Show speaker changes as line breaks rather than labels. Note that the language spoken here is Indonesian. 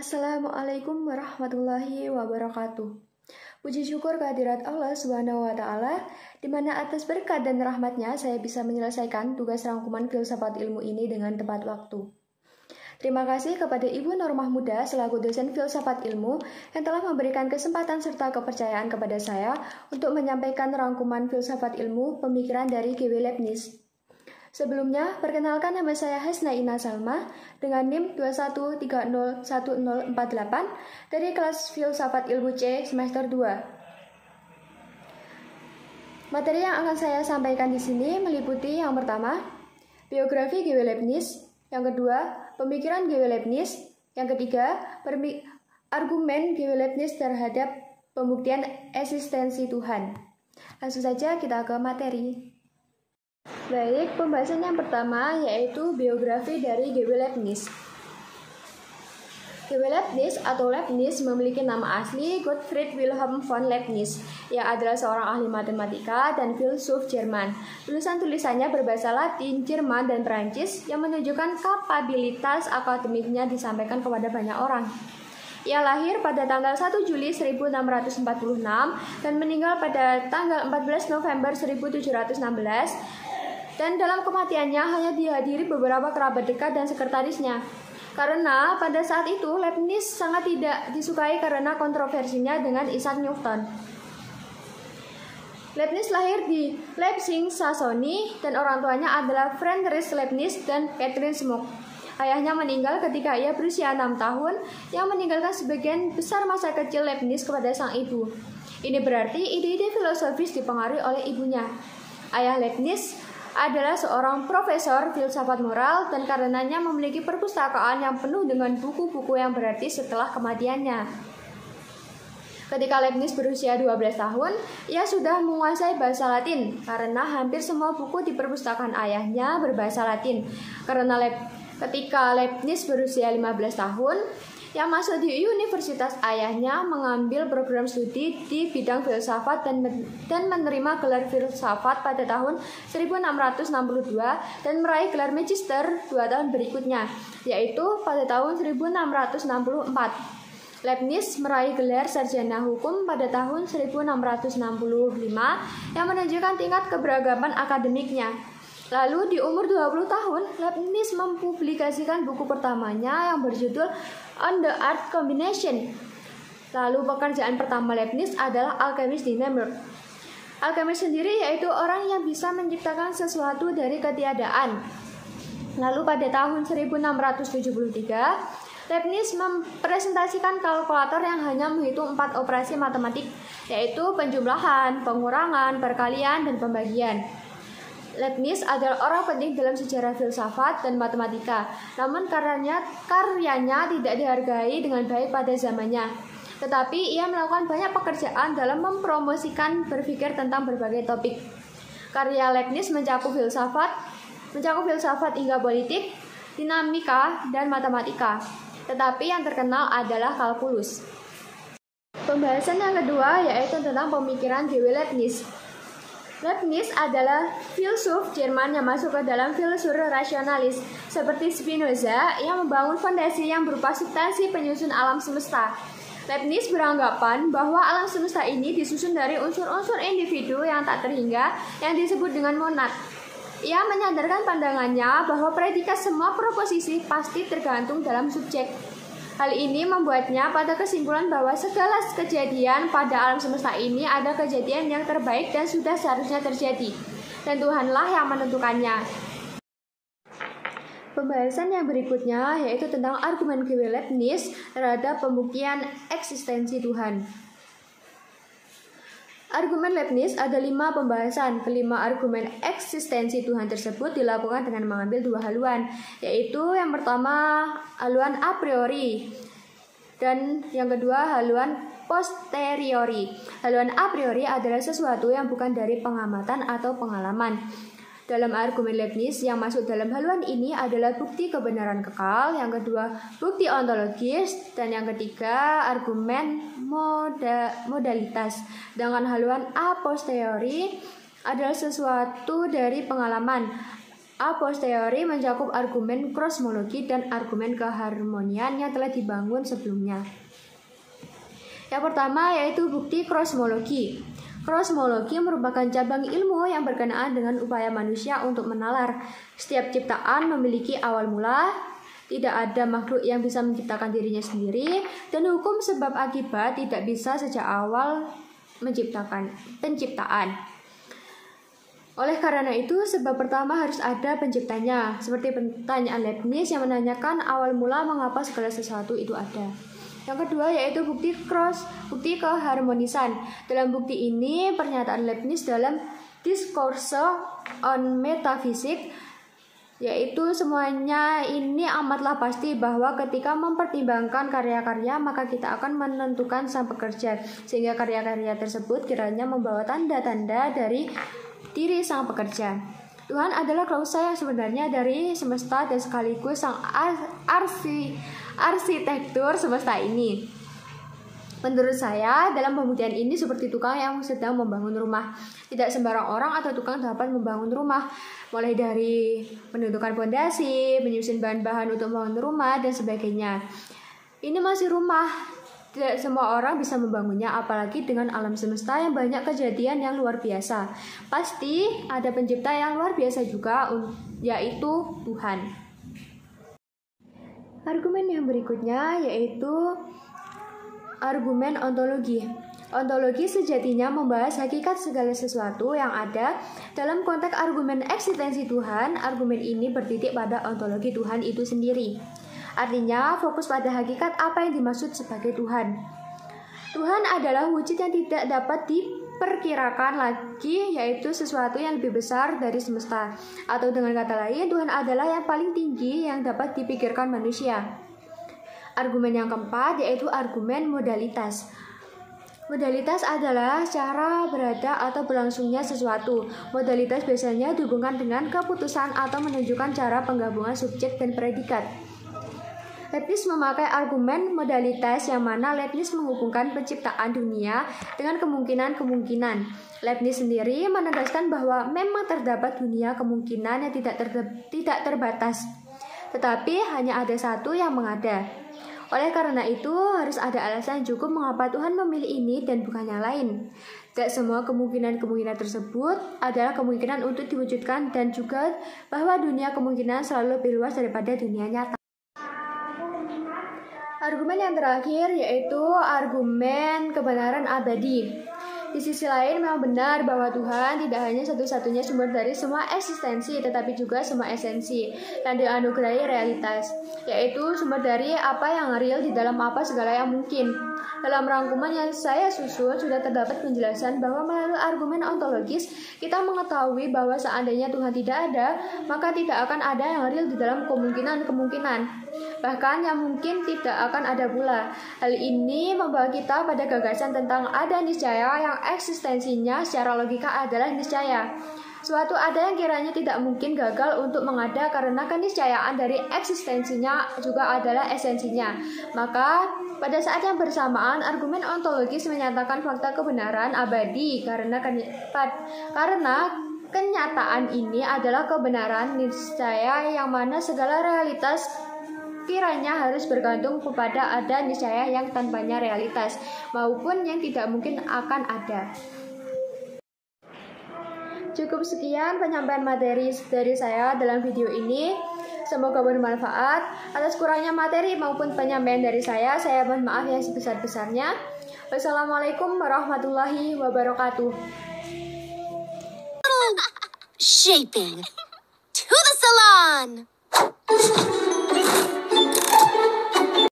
Assalamualaikum warahmatullahi wabarakatuh. Puji syukur kehadirat Allah Subhanahu wa Ta'ala, di mana atas berkat dan rahmatnya saya bisa menyelesaikan tugas rangkuman filsafat ilmu ini dengan tepat waktu. Terima kasih kepada Ibu Nur Mahmuda selaku dosen filsafat ilmu yang telah memberikan kesempatan serta kepercayaan kepada saya untuk menyampaikan rangkuman filsafat ilmu pemikiran dari G.W. Leibniz. Sebelumnya, perkenalkan nama saya Hasna Ina Salma dengan NIM 21301048 dari kelas Filsafat Ilmu C semester 2. Materi yang akan saya sampaikan di sini meliputi yang pertama, biografi G.W. Leibniz, yang kedua, pemikiran G.W. Leibniz, yang ketiga, argumen G.W. Leibniz terhadap pembuktian eksistensi Tuhan. Langsung saja kita ke materi. Baik, pembahasan yang pertama yaitu biografi dari G.W. Leibniz. G.W. Leibniz atau Leibniz memiliki nama asli Gottfried Wilhelm von Leibniz, yang adalah seorang ahli matematika dan filsuf Jerman. Tulisan-tulisannya berbahasa Latin, Jerman, dan Perancis yang menunjukkan kapabilitas akademiknya disampaikan kepada banyak orang. Ia lahir pada tanggal 1 Juli 1646 dan meninggal pada tanggal 14 November 1716. Dan dalam kematiannya hanya dihadiri beberapa kerabat dekat dan sekretarisnya. Karena pada saat itu Leibniz sangat tidak disukai karena kontroversinya dengan Isaac Newton. Leibniz lahir di Leipzig, Saxony, dan orang tuanya adalah Friedrich Leibniz dan Catherine Smuck. Ayahnya meninggal ketika ia berusia 6 tahun, yang meninggalkan sebagian besar masa kecil Leibniz kepada sang ibu. Ini berarti ide-ide filosofis dipengaruhi oleh ibunya. Ayah Leibniz adalah seorang profesor filsafat moral dan karenanya memiliki perpustakaan yang penuh dengan buku-buku yang berarti setelah kematiannya. Ketika Leibniz berusia 12 tahun, ia sudah menguasai bahasa Latin karena hampir semua buku di perpustakaan ayahnya berbahasa Latin. Ketika Leibniz berusia 15 tahun, yang masuk di universitas ayahnya mengambil program studi di bidang filsafat dan menerima gelar filsafat pada tahun 1662 dan meraih gelar magister 2 tahun berikutnya, yaitu pada tahun 1664. Leibniz meraih gelar sarjana hukum pada tahun 1665 yang menunjukkan tingkat keberagaman akademiknya. Lalu di umur 20 tahun, Leibniz mempublikasikan buku pertamanya yang berjudul On the Art Combination. Lalu pekerjaan pertama Leibniz adalah alkemis di Nuremberg. Alkemis sendiri yaitu orang yang bisa menciptakan sesuatu dari ketiadaan. Lalu pada tahun 1673, Leibniz mempresentasikan kalkulator yang hanya menghitung 4 operasi matematik, yaitu penjumlahan, pengurangan, perkalian, dan pembagian. Leibniz adalah orang penting dalam sejarah filsafat dan matematika, namun karyanya tidak dihargai dengan baik pada zamannya. Tetapi ia melakukan banyak pekerjaan dalam mempromosikan berpikir tentang berbagai topik. Karya Leibniz mencakup filsafat hingga politik, dinamika, dan matematika. Tetapi yang terkenal adalah kalkulus. Pembahasan yang kedua yaitu tentang pemikiran G.W. Leibniz. Leibniz adalah filsuf Jerman yang masuk ke dalam filsur rasionalis seperti Spinoza yang membangun fondasi yang berupa substansi penyusun alam semesta. Leibniz beranggapan bahwa alam semesta ini disusun dari unsur-unsur individu yang tak terhingga yang disebut dengan monad. Ia menyandarkan pandangannya bahwa predikat semua proposisi pasti tergantung dalam subjek. Hal ini membuatnya pada kesimpulan bahwa segala kejadian pada alam semesta ini ada kejadian yang terbaik dan sudah seharusnya terjadi, dan Tuhanlah yang menentukannya. Pembahasan yang berikutnya yaitu tentang argumen G.W. Leibniz terhadap pembuktian eksistensi Tuhan. Argumen Leibniz ada 5 pembahasan. Kelima argumen eksistensi Tuhan tersebut dilakukan dengan mengambil 2 haluan, yaitu yang pertama haluan a priori dan yang kedua haluan posteriori. Haluan a priori adalah sesuatu yang bukan dari pengamatan atau pengalaman. Dalam argumen Leibniz yang masuk dalam haluan ini adalah bukti kebenaran kekal, yang kedua bukti ontologis, dan yang ketiga argumen modalitas. Dengan haluan a posteriori adalah sesuatu dari pengalaman. A posteriori mencakup argumen kosmologi dan argumen keharmonian yang telah dibangun sebelumnya. Yang pertama yaitu bukti kosmologi. Kosmologi merupakan cabang ilmu yang berkenaan dengan upaya manusia untuk menalar. Setiap ciptaan memiliki awal mula, tidak ada makhluk yang bisa menciptakan dirinya sendiri, dan hukum sebab akibat tidak bisa sejak awal menciptakan penciptaan. Oleh karena itu, sebab pertama harus ada penciptanya, seperti pertanyaan Leibniz yang menanyakan awal mula mengapa segala sesuatu itu ada. Yang kedua yaitu bukti keharmonisan. Dalam bukti ini, pernyataan Leibniz dalam Discourse on Metaphysics, yaitu semuanya ini amatlah pasti bahwa ketika mempertimbangkan karya-karya, maka kita akan menentukan sang pekerja, sehingga karya-karya tersebut kiranya membawa tanda-tanda dari diri sang pekerja. Tuhan adalah klausa yang sebenarnya dari semesta dan sekaligus sang arsitektur semesta ini. Menurut saya, dalam pembuktian ini seperti tukang yang sedang membangun rumah. Tidak sembarang orang atau tukang dapat membangun rumah, mulai dari menentukan fondasi, menyusun bahan-bahan untuk membangun rumah, dan sebagainya. Ini masih rumah. Tidak semua orang bisa membangunnya, apalagi dengan alam semesta yang banyak kejadian yang luar biasa. Pasti ada pencipta yang luar biasa juga, yaitu Tuhan. Argumen yang berikutnya yaitu argumen ontologi. Ontologi sejatinya membahas hakikat segala sesuatu yang ada. Dalam konteks argumen eksistensi Tuhan, argumen ini bertitik pada ontologi Tuhan itu sendiri. Artinya, fokus pada hakikat apa yang dimaksud sebagai Tuhan. Tuhan adalah wujud yang tidak dapat diperkirakan lagi, yaitu sesuatu yang lebih besar dari semesta. Atau dengan kata lain, Tuhan adalah yang paling tinggi yang dapat dipikirkan manusia. Argumen yang keempat yaitu argumen modalitas. Modalitas adalah cara berada atau berlangsungnya sesuatu. Modalitas biasanya dihubungkan dengan keputusan atau menunjukkan cara penggabungan subjek dan predikat. Leibniz memakai argumen modalitas yang mana Leibniz menghubungkan penciptaan dunia dengan kemungkinan-kemungkinan. Leibniz sendiri menegaskan bahwa memang terdapat dunia kemungkinan yang tidak terbatas, tetapi hanya ada satu yang mengada. Oleh karena itu, harus ada alasan cukup mengapa Tuhan memilih ini dan bukan yang lain. Tidak semua kemungkinan-kemungkinan tersebut adalah kemungkinan untuk diwujudkan, dan juga bahwa dunia kemungkinan selalu lebih luas daripada dunia nyata. Argumen yang terakhir yaitu argumen kebenaran abadi. Di sisi lain, memang benar bahwa Tuhan tidak hanya satu-satunya sumber dari semua eksistensi, tetapi juga semua esensi yang dianugerahi realitas, yaitu sumber dari apa yang real di dalam apa segala yang mungkin. Dalam rangkuman yang saya susun, sudah terdapat penjelasan bahwa melalui argumen ontologis, kita mengetahui bahwa seandainya Tuhan tidak ada, maka tidak akan ada yang real di dalam kemungkinan-kemungkinan. Bahkan yang mungkin tidak akan ada pula. Hal ini membawa kita pada gagasan tentang ada niscaya yang eksistensinya secara logika adalah niscaya. Suatu ada yang kiranya tidak mungkin gagal untuk mengada karena keniscayaan dari eksistensinya juga adalah esensinya. Maka pada saat yang bersamaan argumen ontologis menyatakan fakta kebenaran abadi karena kenyataan ini adalah kebenaran niscaya yang mana segala realitas kiranya harus bergantung kepada ada niscaya yang tanpanya realitas maupun yang tidak mungkin akan ada. Cukup sekian penyampaian materi dari saya dalam video ini. Semoga bermanfaat. Atas kurangnya materi maupun penyampaian dari saya mohon maaf yang sebesar-besarnya. Wassalamualaikum warahmatullahi wabarakatuh.
Shaping to the salon.